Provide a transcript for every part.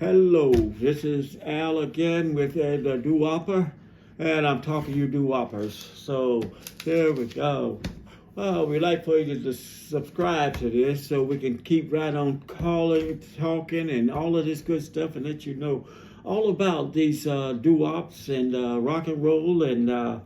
Hello, this is Al again with the Doo-Wopper, and I'm talking to you Doo-Woppers. So there we go. Well, we'd like for you to subscribe to this so we can keep right on calling, talking, and all of this good stuff and let you know all about these doo-wops and rock and roll and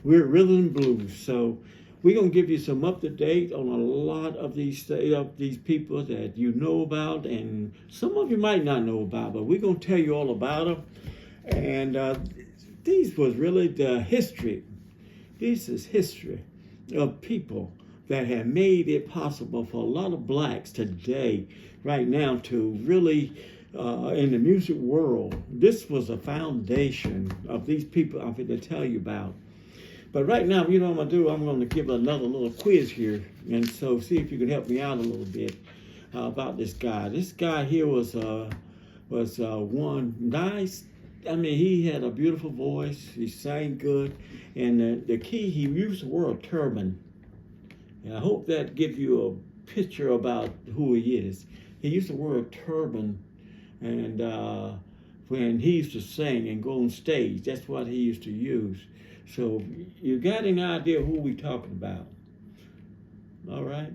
we're rhythm and blues. So we're gonna give you some up to date on a lot of these people that you know about, and some of you might not know about, but we're gonna tell you all about them. And these was really the history. This is history of people that have made it possible for a lot of blacks today, right now, to really in the music world. This was a foundation of these people I'm going to tell you about. But right now, you know what I'm going to do? I'm going to give another little quiz here. And so see if you can help me out a little bit about this guy. This guy here was one nice. I mean, he had a beautiful voice. He sang good. And the key, he used the word turban. And I hope that gives you a picture about who he is. He used the word turban. And when he used to sing and go on stage, that's what he used to use. So you got an idea who we talking about? All right.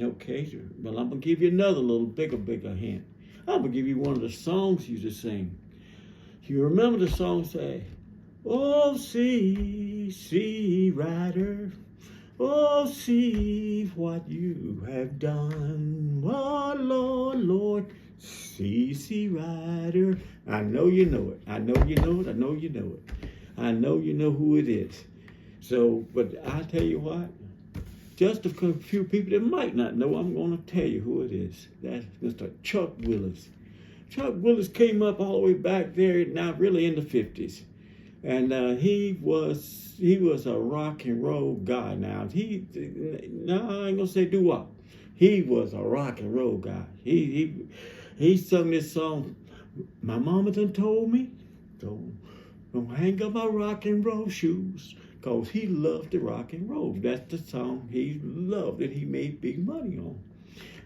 Okay. Well, I'm gonna give you another little bigger hint. I'm gonna give you one of the songs he used to sing. You remember the song say, "Oh, sea rider, oh, see what you have done, oh, Lord, sea rider." I know you know it. I know you know it. I know you know it. I know you know who it is. So, but I tell you what, just a few people that might not know, I'm going to tell you who it is. That's Mr. Chuck Willis. Chuck Willis came up all the way back there, now really in the 50s. And he was a rock and roll guy now. No, I ain't going to say doo-wop. He was a rock and roll guy. He sung this song, "My mama done told me, don't hang up my rock and roll shoes," because he loved to rock and roll. That's the song he loved and he made big money on.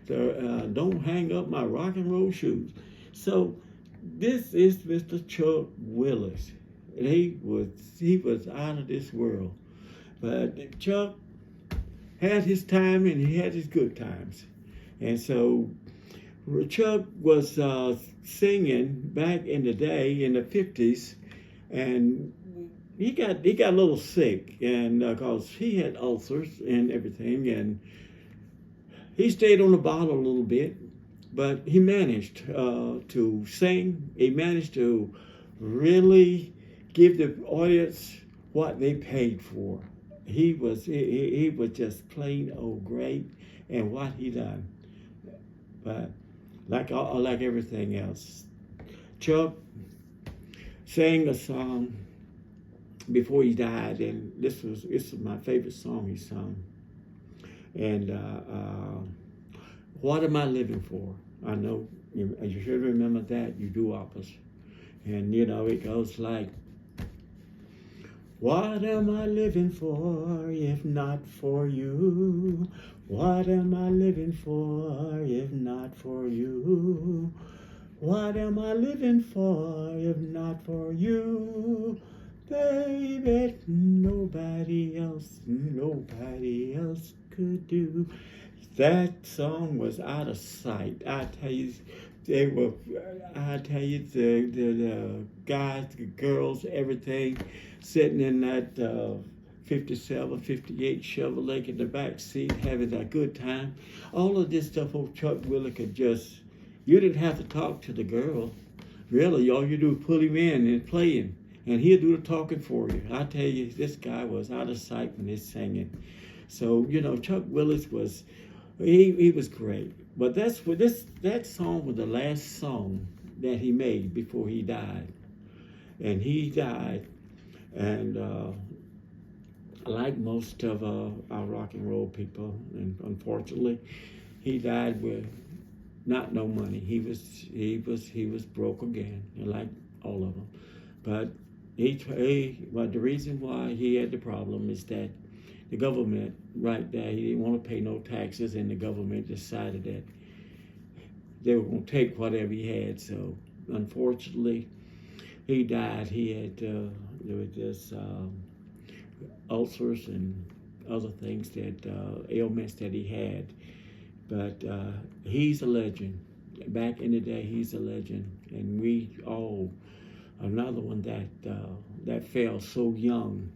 So, don't hang up my rock and roll shoes. So this is Mr. Chuck Willis. And he was out of this world. But Chuck had his time and he had his good times. And so Chuck was singing back in the day in the 50s, and he got a little sick, and because he had ulcers and everything, and he stayed on the bottle a little bit, but he managed to sing. He managed to really give the audience what they paid for. He was just plain old great, and what he done. But like everything else, Chuck sang a song before he died, and this was my favorite song he sung. And what am I living for? I know you should remember that, you doo-woppers. And you know it goes like, "What am I living for if not for you? What am I living for if not for you? What am I living for if not for you? Baby, nobody else could do." That song was out of sight. I tell you, the guys, the girls, everything, sitting in that 57, 58 Chevrolet in the back seat, having a good time. All of this stuff old Chuck Willis could just, you didn't have to talk to the girl. Really, all you do is pull him in and play him, and he'll do the talking for you. I tell you, this guy was out of sight when he's singing. So, you know, Chuck Willis was, he was great. But that song was the last song that he made before he died. And he died, and like most of our rock and roll people, and unfortunately, he died with not no money. He was broke again, like all of them. But but the reason why he had the problem is that the government, right there, he didn't want to pay no taxes, and the government decided that they were going to take whatever he had. So unfortunately, he died. He had there was this ulcers and other things that ailments that he had. But he's a legend. Back in the day, he's a legend, and we all another one that fell so young.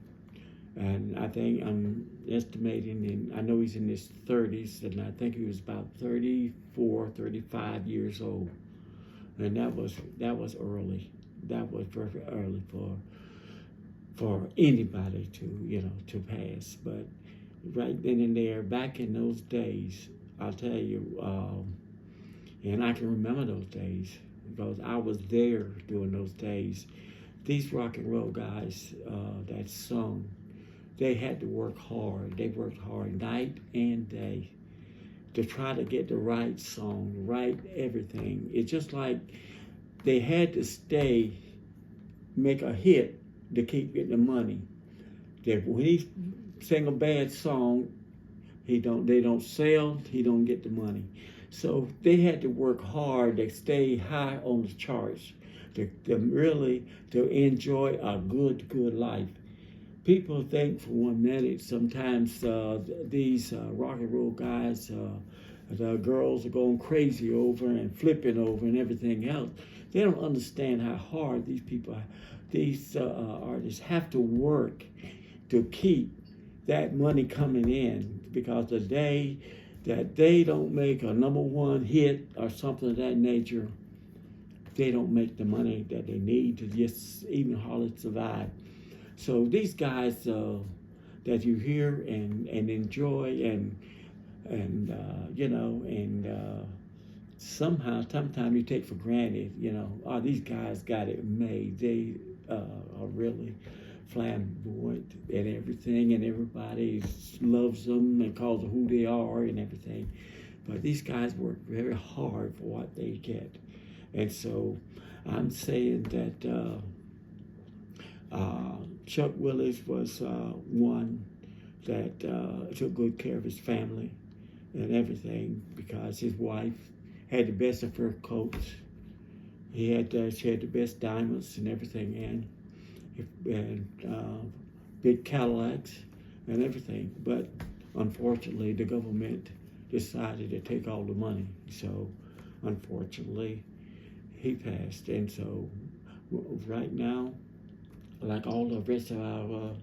And I think I'm estimating, and I know he's in his 30s, and I think he was about 34, 35 years old. And that was early. That was very early for anybody to pass. But right then and there, back in those days, I'll tell you, and I can remember those days because I was there during those days. These rock and roll guys that sung, they had to work hard. They worked hard night and day to try to get the right song, right everything. It's just like they had to make a hit to keep getting the money. That when he sing a bad song, they don't sell, he don't get the money. So they had to work hard to stay high on the charts, to really enjoy a good life. People think for 1 minute sometimes these rock and roll guys, the girls are going crazy over and flipping over and everything else. They don't understand how hard these artists have to work to keep that money coming in, because the day that they don't make a #1 hit or something of that nature, they don't make the money that they need to just even hardly survive. So these guys that you hear and enjoy and sometimes you take for granted, these guys got it made. They are really flamboyant and everything, and everybody loves them and calls them who they are and everything. But these guys work very hard for what they get. And so I'm saying that Chuck Willis was one that took good care of his family and everything, because his wife had the best of fur coats. She had the best diamonds and everything, and big Cadillacs and everything. But unfortunately, the government decided to take all the money. So unfortunately, he passed. And so right now, like all the rest of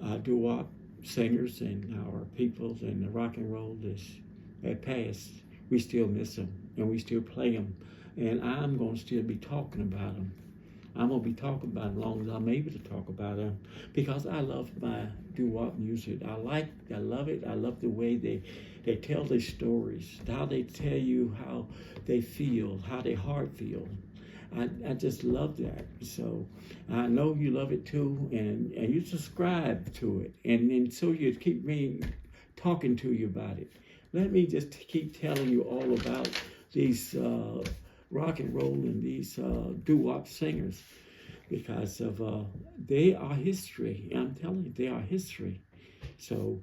our doo-wop singers and our peoples and the rock and roll that passed, we still miss them and we still play them. And I'm going to still be talking about them. I'm going to be talking about them as long as I'm able to talk about them, because I love my doo-wop music. I love it. I love the way they tell their stories, how they tell you how they feel, how their heart feels. I just love that. So I know you love it too, and you subscribe to it. And so you keep me talking to you about it. Let me just keep telling you all about these rock and roll and these doo-wop singers, because of they are history. I'm telling you, they are history. So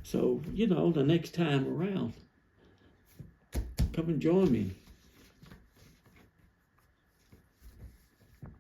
the next time around, come and join me.